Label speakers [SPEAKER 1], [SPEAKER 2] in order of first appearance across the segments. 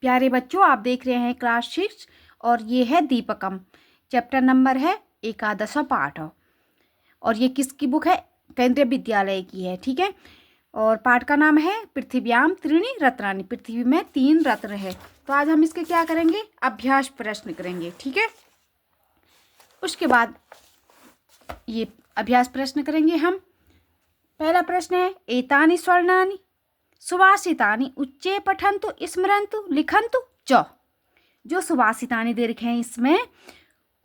[SPEAKER 1] प्यारे बच्चों, आप देख रहे हैं क्लास 6 और ये है दीपकम। चैप्टर नंबर है एकादश पाठ और ये किसकी बुक है? केंद्रीय विद्यालय की है। ठीक है, और पाठ का नाम है पृथिव्याम त्रीणि रत्नानि। पृथ्वी में 3 रत्न है। तो आज हम इसके क्या करेंगे? अभ्यास प्रश्न करेंगे। ठीक है, उसके बाद ये अभ्यास प्रश्न करेंगे हम। पहला प्रश्न है एतानि स्वर्णानि सुभाषितानि उच्चे पठन्तु स्मरन्तु लिखन्तु च। जो सुभाषितानि दे रखे हैं इसमें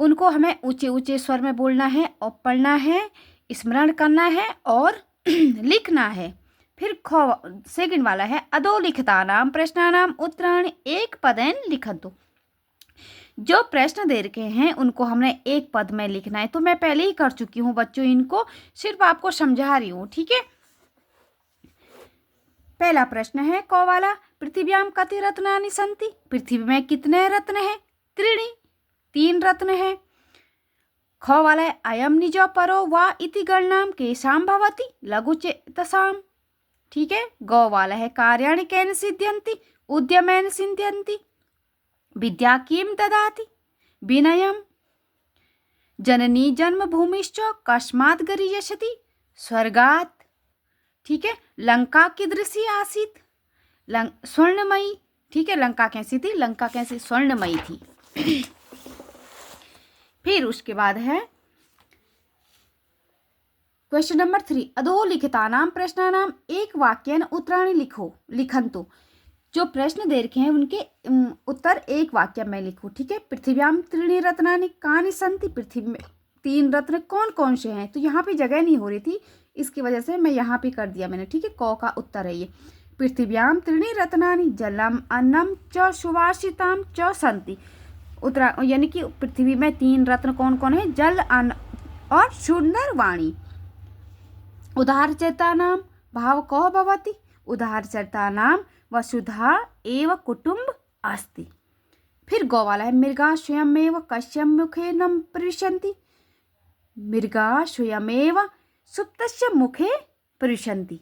[SPEAKER 1] उनको हमें ऊंचे ऊंचे स्वर में बोलना है और पढ़ना है, स्मरण करना है और लिखना है। फिर सेकंड वाला है अधोलिखितानां प्रश्नानां उत्तराणि एक पदेन लिखन्तु। जो प्रश्न दे रखे हैं उनको हमने एक पद में लिखना है। तो मैं पहले ही कर चुकी हूँ बच्चों, इनको सिर्फ आपको समझा रही हूँ। ठीक है, पहला प्रश्न है क वाला, पृथिव्याम कति रत्नानि सन्ति। पृथ्वी में कितने रत्न हैं? त्रीणि, 3 रत्न हैं। ख वाला है अयम निज परो वा इति गणनाम केषां भवति लघुचेतसाम। ठीक है, ग वाला है कार्याणि केन सिद्ध्यन्ति उद्यमेन सिद्ध्यन्ति विद्या किं ददाति विनयम। जननी जन्मभूमिश्च कस्मात् गरिष्यति स्वर्गात्। ठीक है, लंका कीदृशी आसीत्? स्वर्णमयी। ठीक है, लंका कैसी थी? लंका कैसी? स्वर्णमयी थी। फिर उसके बाद है क्वेश्चन नंबर 3, अधोलिखितानां प्रश्नानां एक वाक्येन उत्तराणि लिखन्तु। जो प्रश्न दे रखे हैं उनके उत्तर एक वाक्य में लिखो। ठीक है, पृथिव्याम त्रीणि रत्नानि कानि सन्ति। पृथ्वी में 3 रत्न कौन कौन से हैं? तो यहाँ पे जगह नहीं हो रही थी, इसकी वजह से मैं यहाँ पे कर दिया मैंने। ठीक है, क का उत्तर है ये। पृथिव्याम त्रीणि रत्नानि जलम अन्नम च सुभाषितां च सन्ति। उत्तरा यानी कि पृथ्वी में 3 रत्न कौन कौन है? जल, अन्न और सुंदर वाणी। उदारचरितानां भाव कः भवति? उदारचरितानां वसुधा एव कुटुम्ब अस्ति। फिर गौ वाला है मृगा स्वयमेव कस्य मुखे न प्रविशन्ति। मृगा स्वयमेव सुप्तस्य मुखे प्रविशन्ति।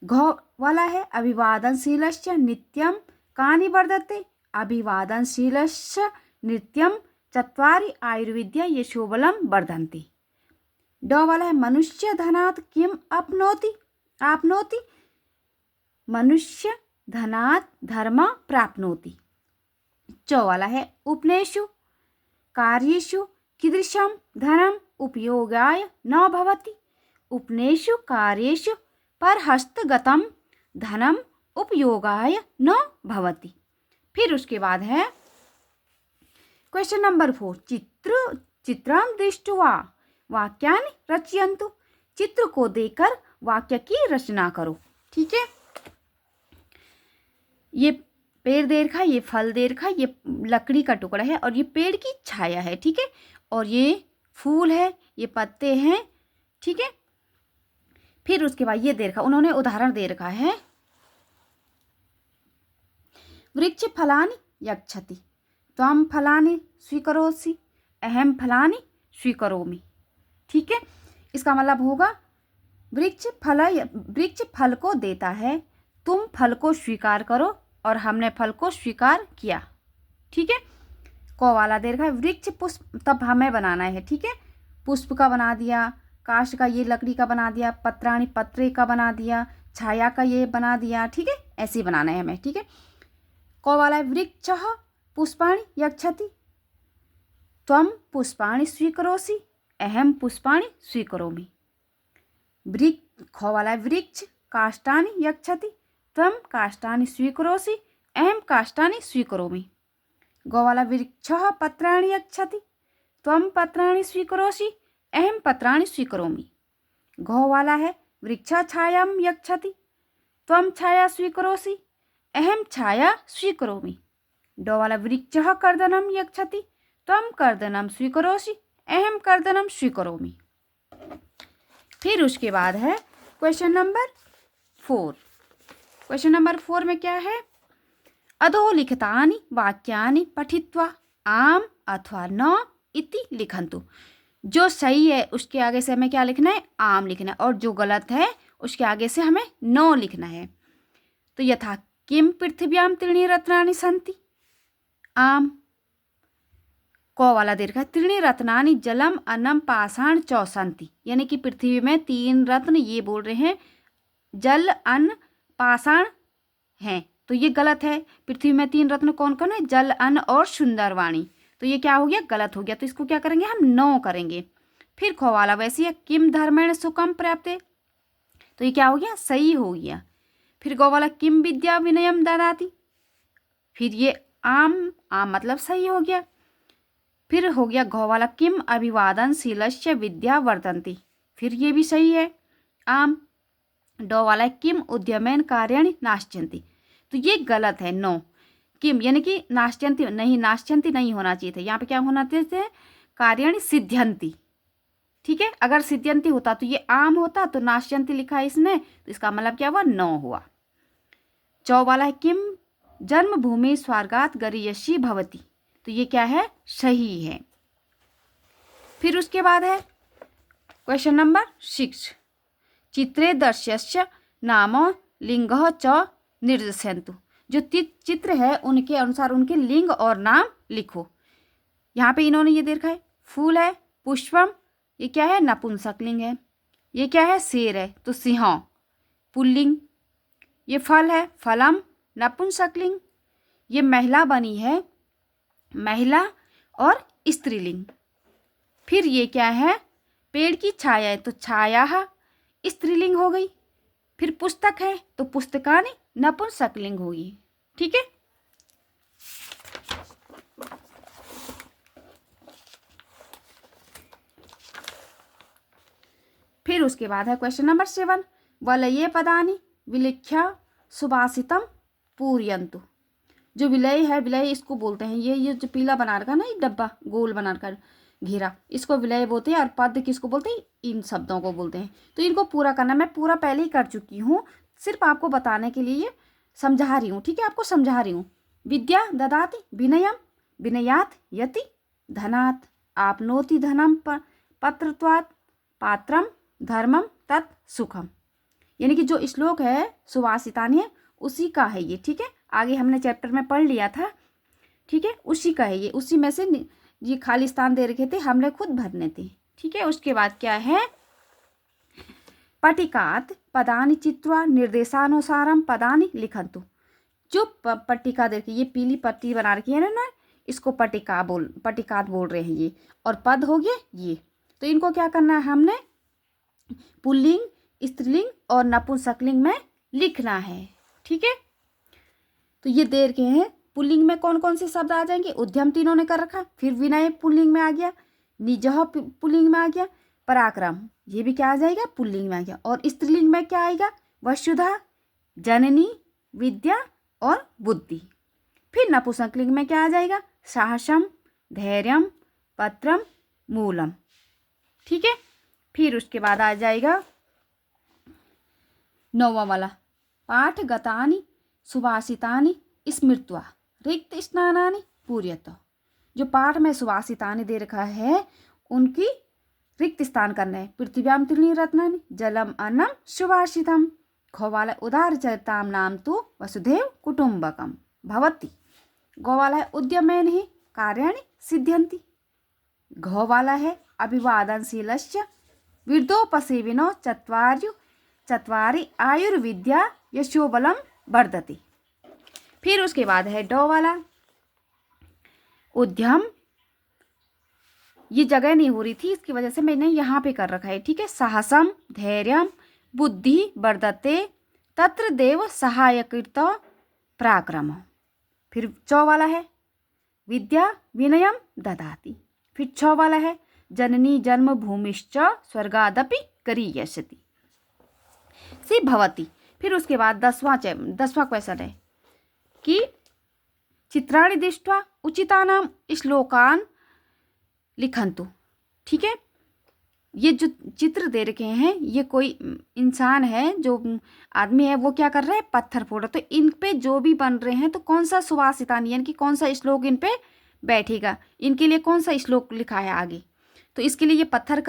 [SPEAKER 1] घ वाला है अभिवादनशीलस्य नित्यं कानि वर्धते। अभिवादनशीलस्य नित्यं चत्वारि आयुर्विद्या यशोबलं वर्धन्ति। ड वाला है मनुष्य धनात् किम आपनोति। मनुष्य धनात् धर्म प्राप्नोति। च वाला है उपनेषु कार्येषु कीदृशं धनम उपयोगाय न भवति। उपनेषु कार्येषु परहस्तगतं धनम उपयोगाय न भवति। फिर उसके बाद है क्वेश्चन नंबर 4, चित्रं दृष्ट्वा वाक्यानि रचयन्तु। चित्र को देखकर वाक्य की रचना करो। ठीक है, ये पेड़ दे रखा है, ये फल दे रखा है, ये लकड़ी का टुकड़ा है और ये पेड़ की छाया है। ठीक है, और ये फूल है, ये पत्ते हैं। ठीक है, फिर उसके बाद ये दे रखा, उन्होंने उदाहरण दे रखा है वृक्ष फलानि यच्छति त्वं फलानि स्वीकरोसि अहम फलानि स्वीकरोमि। ठीक है, इसका मतलब होगा वृक्ष फल को देता है, तुम फल को स्वीकार करो और हमने फल को स्वीकार किया। ठीक है, को वाला दे रखा है वृक्ष पुष्प, तब हमें बनाना है। ठीक है, पुष्प का बना दिया, काष्ठ का ये लकड़ी का बना दिया, पत्राणि पत्रे का बना दिया, छाया का ये बना दिया। ठीक है, ऐसे ही बनाना है हमें। ठीक है, को वाला है वृक्षः पुष्पाणि यच्छति त्वं पुष्पाणि स्वीकरोसि अहम पुष्पाणि स्वीकरोमि। खो वाला है वृक्ष काष्ठानि यच्छति त्वं काष्ठानि स्वीकरोसि अहम काष्ठानि स्वीकरोमि। गो वाला वृक्षः पत्राणि यच्छति त्वं पत्राणि स्वीकरोसि अहम पत्राणि स्वीकरोमि। घो वाला है वृक्षा छायां यच्छति त्वं छाया स्वीकरोसि अहम छाया स्वीकरोमि। डो वाला वृक्षः कर्दनं यच्छति त्वं कर्दनं स्वीकरोसि अहम कर्दनं स्वीकरोमि। फिर उसके बाद है क्वेश्चन नंबर 4। क्वेश्चन नंबर 4 में क्या है? अधोलिखितानि वाक्यानि पठित्वा आम अथवा न इति लिखन्तु। जो सही है उसके आगे से हमें क्या लिखना है? आम लिखना है, और जो गलत है उसके आगे से हमें न लिखना है। तो यथा किम पृथिव्याम त्रीणि रत्नानि सन्ति। आम। क वाला दे रखा है त्रीणि रत्नानि जलम अन्नम पाषाण च सन्ति, यानी कि पृथ्वी में 3 रत्न, ये बोल रहे हैं जल अन्न पाषाण हैं, तो ये गलत है। पृथ्वी में 3 रत्न कौन कौन है? जल अन्न और सुंदरवाणी, तो ये क्या हो गया? गलत हो गया। तो इसको क्या करेंगे हम? 9 करेंगे। फिर ख वाला वैसे है किम धर्मेण सुखम प्राप्ते, तो ये क्या हो गया? सही हो गया। फिर गौ वाला किम विद्या विनयम ददाति, फिर ये आम मतलब सही हो गया। फिर हो गया घ वाला किम अभिवादन शीलस्य विद्या वर्तन्ति, फिर ये भी सही है आम। डो वाला किम उद्यमेन कार्याणि नाश्यन्ति, तो ये गलत है 9। किम यानी कि नाश्यन्ति नहीं, नाश्यन्ति नहीं होना चाहिए था, यहाँ पे क्या होना चाहिए? कार्याणि सिद्ध्यन्ति। ठीक है, अगर सिद्ध्यन्ति होता तो ये आम होता, तो नाश्यन्ति लिखा है इसने, तो इसका मतलब क्या हुआ? 9 हुआ। चौ वाला है किम जन्मभूमि स्वर्गात गरीयसी भवति, तो ये क्या है? सही है। फिर उसके बाद है क्वेश्चन नंबर 6, चित्रे दर्श्यस्य नाम लिंग च निर्देशयन्तु, जो चित्र है उनके अनुसार उनके लिंग और नाम लिखो। यहाँ पे इन्होंने ये दे रखा है फूल है पुष्पम, ये क्या है? नपुंसकलिंग है। ये क्या है? शेर है, तो सिंह पुल्लिंग। ये फल है फलम नपुंसकलिंग। ये महिला बनी है, महिला और स्त्रीलिंग। फिर ये क्या है? पेड़ की छाया है, तो छाया स्त्रीलिंग हो गई। फिर पुस्तक है, तो पुस्तकानि नपुंसकलिंग होगी। ठीक है, फिर उसके बाद है क्वेश्चन नंबर 7, वलये पदानि विलिख्य सुभाषितम पूरयन्तु, जो विलय है, विलय इसको बोलते हैं, ये जो पीला बना रखा ना, ये डब्बा गोल बना रखा घेरा, इसको विलय बोलते हैं। और पद किसको बोलते हैं? इन शब्दों को बोलते हैं। तो इनको पूरा करना, मैं पूरा पहले ही कर चुकी हूँ, सिर्फ आपको बताने के लिए समझा रही हूँ। ठीक है, आपको समझा रही हूँ। विद्या ददाति विनयम विनयात यति धनात् आपनोति धनम पत्रत्वात् पात्रम धर्मम तत् सुखम, यानी कि जो श्लोक है सुभाषितानि है उसी का है ये। ठीक है, आगे हमने चैप्टर में पढ़ लिया था। ठीक है, उसी का है ये, उसी में से ये खाली स्थान दे रखे थे, हमने खुद भरने थे। ठीक है, उसके बाद क्या है? पट्टिकात पदानि चित्वा निर्देशानुसारम पदानि लिखन्तु, जो पट्टिका देखिए, ये पीली पट्टी बना रखी है ना, इसको पट्टिकात बोल रहे हैं ये। और पद हो गए ये, तो इनको क्या करना है? हमने पुल्लिंग, स्त्रीलिंग और नपुंसकलिंग में लिखना है। ठीक है, तो ये दे रखे हैं। पुल्लिंग में कौन कौन से शब्द आ जाएंगे? उद्यम तीनों ने कर रखा, फिर विनय पुल्लिंग में आ गया, निजह पुल्लिंग में आ गया, पराक्रम ये भी क्या आ जाएगा? पुल्लिंग में आ गया। और स्त्रीलिंग में क्या आएगा? वसुधा, जननी, विद्या और बुद्धि। फिर नपुंसकलिंग में क्या आ जाएगा? साहसम, धैर्यम, पत्रम, मूलम। ठीक है, फिर उसके बाद आ जाएगा 9वां वाला, पाठ गतानि सुभाषितानि स्मृत्वा रिक्त स्नानानि पूर्यत, जो पाठ में सुभाषितानि दे रखा है उनकी रिक्त स्थान करना है। पृथिव्याम त्रीणि रत्नानि जलम अन्नम सुभाषितम। ख वाला उदार चरिताम नाम तो वसुधैव कुटुंबकम भवति। गौ वाला है उद्यमेन ही कार्याणि सिद्ध्यन्ति। घ वाला है अभिवादनशीलस्य विद्योपसेविनो चत्वारि आयुर्विद्या यशोबलम वर्धति। फिर उसके बाद है डो वाला उद्यम, ये जगह नहीं हो रही थी इसकी वजह से मैंने यहाँ पे कर रखा है। ठीक है, साहसम, धैर्यम, बुद्धि वर्धते तत्र देव सहायकृत पराक्रम। फिर चौ वाला है विद्या विनयम ददाति। फिर छ वाला है जननी जन्म भूमिश्च स्वर्गादपि करीयसति सी भवति। फिर उसके बाद 10वां क्वेश्चन है कि चित्राणि दृष्ट्वा उचितानां श्लोकान् लिखन्तु। ठीक है, ये जो चित्र दे रखे हैं, ये कोई इंसान है, जो आदमी है, वो क्या कर रहा है? पत्थर फोड़ रहा है। तो इन पे जो भी बन रहे हैं, तो कौन सा सुभाषितानि यानी कि कौन सा श्लोक इन पे बैठेगा, इनके लिए कौन सा श्लोक लिखा है आगे? तो इसके लिए ये पत्थर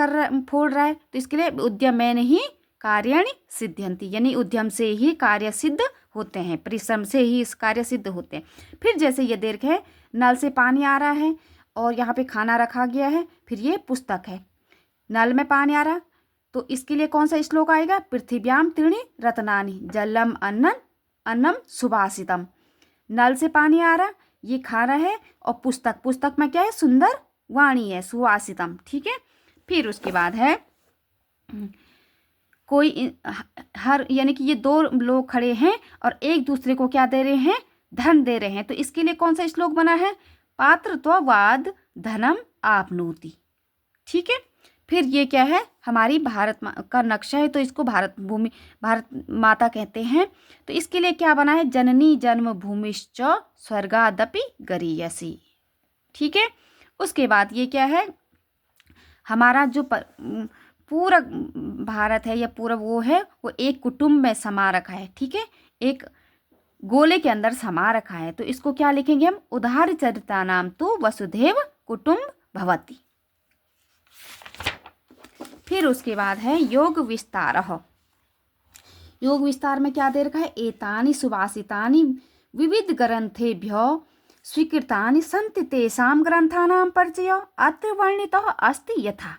[SPEAKER 1] फोड़ रहा है, तो इसके लिए उद्यमेन ही कार्याणि सिद्ध्यन्ति, यानी उद्यम से ही कार्य सिद्ध होते हैं, परिश्रम से ही इस कार्य सिद्ध होते हैं। फिर जैसे ये दीर्घ है, नल से पानी आ रहा है और यहाँ पे खाना रखा गया है, फिर ये पुस्तक है, नल में पानी आ रहा, तो इसके लिए कौन सा श्लोक आएगा? पृथिव्याम त्रीणि रत्नानि जलम अन्नम सुभाषितम। नल से पानी आ रहा, ये खाना है, और पुस्तक में क्या है? सुंदर वाणी है, सुभाषितम। ठीक है। फिर उसके बाद है कोई हर, यानी कि ये दो लोग खड़े हैं और एक दूसरे को क्या दे रहे हैं? धन दे रहे हैं। तो इसके लिए कौन सा श्लोक बना है? पात्रत्ववाद धनम आपनोति। ठीक है। फिर ये क्या है? हमारी भारत का नक्शा है, तो इसको भारत माता कहते हैं। तो इसके लिए क्या बना है? जननी जन्म भूमिश्च स्वर्गादपि गरीयसी। ठीक है। उसके बाद ये क्या है? हमारा जो पूरा भारत है या पूरा वो है, वो एक कुटुंब में समा रखा है। ठीक है। एक गोले के अंदर समा रखा है। तो इसको क्या लिखेंगे हम? उदार चरिता नाम तो वसुधैव कुटुंब भवति। फिर उसके बाद है योग विस्तार। योग विस्तार में क्या दे रखा है? एतानि सुभाषितानि विविध ग्रंथेभ्यो स्वीकृतानि सन्ति तेषां ग्रंथानां परिचय अत्र वर्णितः अस्ति यथा,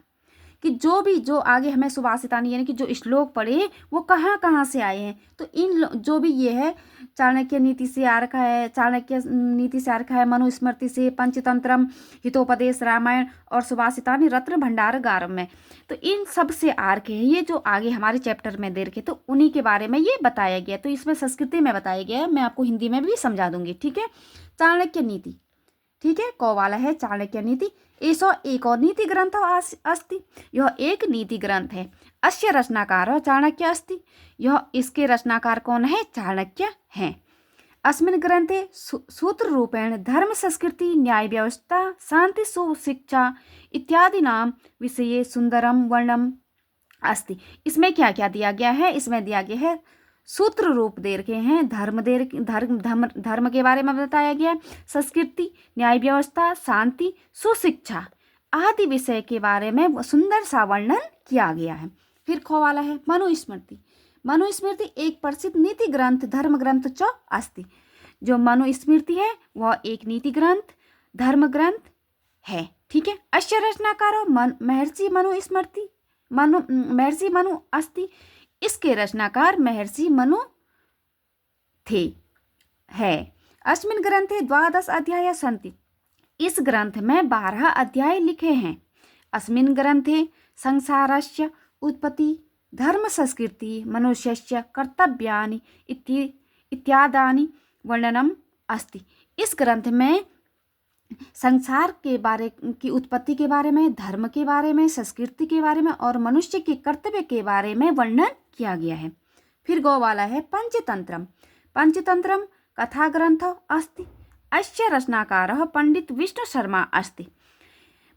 [SPEAKER 1] कि जो आगे हमें सुभाषितानि यानी कि जो श्लोक पढ़े वो कहाँ कहाँ से आए हैं। तो इन जो भी ये है, चाणक्य नीति से आ रखा है, चाणक्य नीति से आ रखा है, मनुस्मृति से, पंचतंत्रम, हितोपदेश, रामायण और सुभाषितानि रत्न भंडारगारम में। तो इन सब से आ रखे हैं ये जो आगे हमारे चैप्टर में दे रखे, तो उन्हीं के बारे में ये बताया गया। तो इसमें संस्कृति में बताया गया है, मैं आपको हिंदी में भी समझा दूंगी। ठीक है। चाणक्य नीति, ठीक है, कौ वाला है चाणक्य नीति। एषो एको नीति ग्रंथ अस्ति, यह एक नीति ग्रंथ है। अस्य रचनाकार चाणक्य अस्ति, यह इसके रचनाकार कौन है? चाणक्य हैं। अस्मिन् ग्रंथे सूत्र रूपेण धर्म संस्कृति न्याय व्यवस्था शांति सुशिक्षा इत्यादिनां विषये सुंदरम वर्णम अस्ति। इसमें क्या क्या दिया गया है? इसमें दिया गया है सूत्र रूप दे रखे हैं, धर्म के बारे में बताया गया, संस्कृति, न्याय व्यवस्था, शांति, सुशिक्षा आदि विषय के बारे में सुंदर सा वर्णन किया गया है। फिर खो वाला है मनुस्मृति। मनुस्मृति एक प्रसिद्ध नीति ग्रंथ धर्म ग्रंथ च अस्ति। जो मनुस्मृति है वह एक नीति ग्रंथ धर्म ग्रंथ है। ठीक है। अस्य रचनाकारो महर्षि मनु अस्ति। इसके रचनाकार महर्षि मनु थे है। अस्मिन् ग्रंथे 12 अध्याय सन्ति। इस ग्रंथ में 12 अध्याय लिखे हैं। अस्मिन् ग्रंथे संसारस्य उत्पत्ति धर्म संस्कृति मनुष्यस्य कर्तव्यानि इत्यादानि वर्णनम अस्ति। इस ग्रंथ में संसार के बारे की उत्पत्ति के बारे में, धर्म के बारे में, संस्कृति के बारे में और मनुष्य के कर्तव्य के बारे में वर्णन किया गया है। फिर गौ वाला है पंचतंत्रम। पंचतंत्रम कथा ग्रंथ अस्ति। अस्य रचनाकारः पंडित विष्णु शर्मा अस्ति।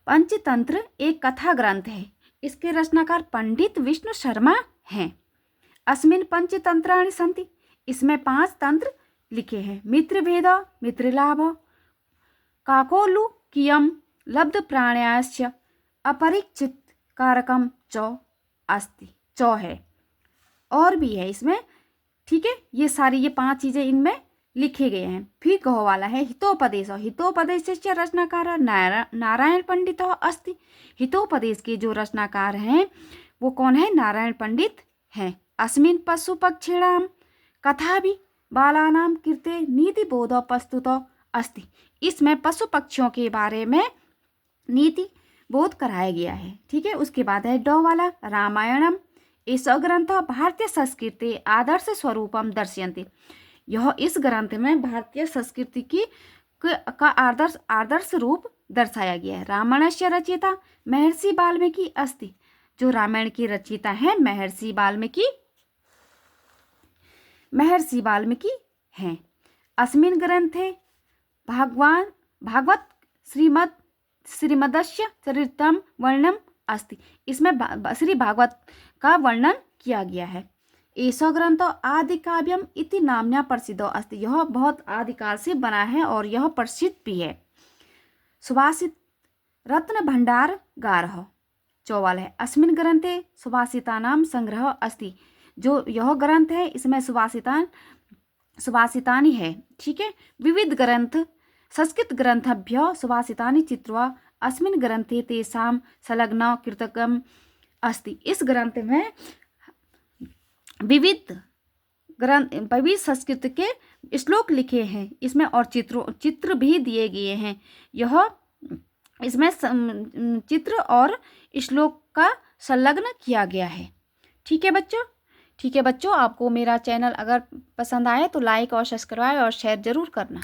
[SPEAKER 1] पंचतंत्र एक कथा ग्रंथ है। इसके रचनाकार पंडित विष्णु शर्मा हैं। अस्मिन् पंचतंत्राणि सन्ति। इसमें 5 तंत्र लिखे हैं। मित्रभेद, मित्रलाभ, काकोलुकीयम, लब्ध प्राणायास्य, अपरिचित कारकम च अस्ति। च है और भी है इसमें। ठीक है। ये सारी ये 5 चीजें इनमें लिखे गए हैं। फिर कहो वाला है हितोपदेश। हितोपदेश से रचनाकार नारायण पंडित अस्ति। हितोपदेश के जो रचनाकार हैं वो कौन है? नारायण पंडित हैं। अस्मिन् पशु पक्षिणाम कथा भी बालानाम कृते नीति बोध प्रस्तुत अस्ति। इसमें पशु पक्षियों के बारे में नीति बोध कराया गया है। ठीक है। उसके बाद है डॉ वाला रामायणम। इस ग्रंथ भारतीय संस्कृति आदर्श स्वरूपम दर्शयन्ति। यह इस ग्रंथ में भारतीय संस्कृति का आदर्श रूप दर्शाया गया है। रामायणस्य रचयिता महर्षि वाल्मीकि अस्ति। जो रामायण की रचयिता है महर्षि वाल्मीकि हैं। अस्मिन् ग्रंथे भागवत श्रीमदस्य चरित्रम वर्णनम अस्ति। इसमें श्री भागवत का वर्णन किया गया है। एषो ग्रंथ आदिकाव्यम इति नाम्ना प्रसिद्धो अस्ति। यह बहुत आदिकाल से बना है और यह प्रसिद्ध भी है। सुभाषित रत्न भंडारगारः चौवाल है। अस्मिन् ग्रंथे सुभाषितानां संग्रह अस्ति। जो यह ग्रंथ है इसमें सुभाषितान सुभाषितानि है, ठीक है। विविध ग्रंथ संस्कृत ग्रंथभ्यो सुभाषितानि चित्वा अस्मिन् ग्रंथे तेषां संलग्न कृतकम् अस्ति। इस ग्रंथ में विविध संस्कृत के श्लोक लिखे हैं इसमें, और चित्र भी दिए गए हैं। यह इसमें चित्र और श्लोक का संलग्न किया गया है। ठीक है बच्चों, ठीक है बच्चों, आपको मेरा चैनल अगर पसंद आए तो लाइक और सब्सक्राइब और शेयर ज़रूर करना।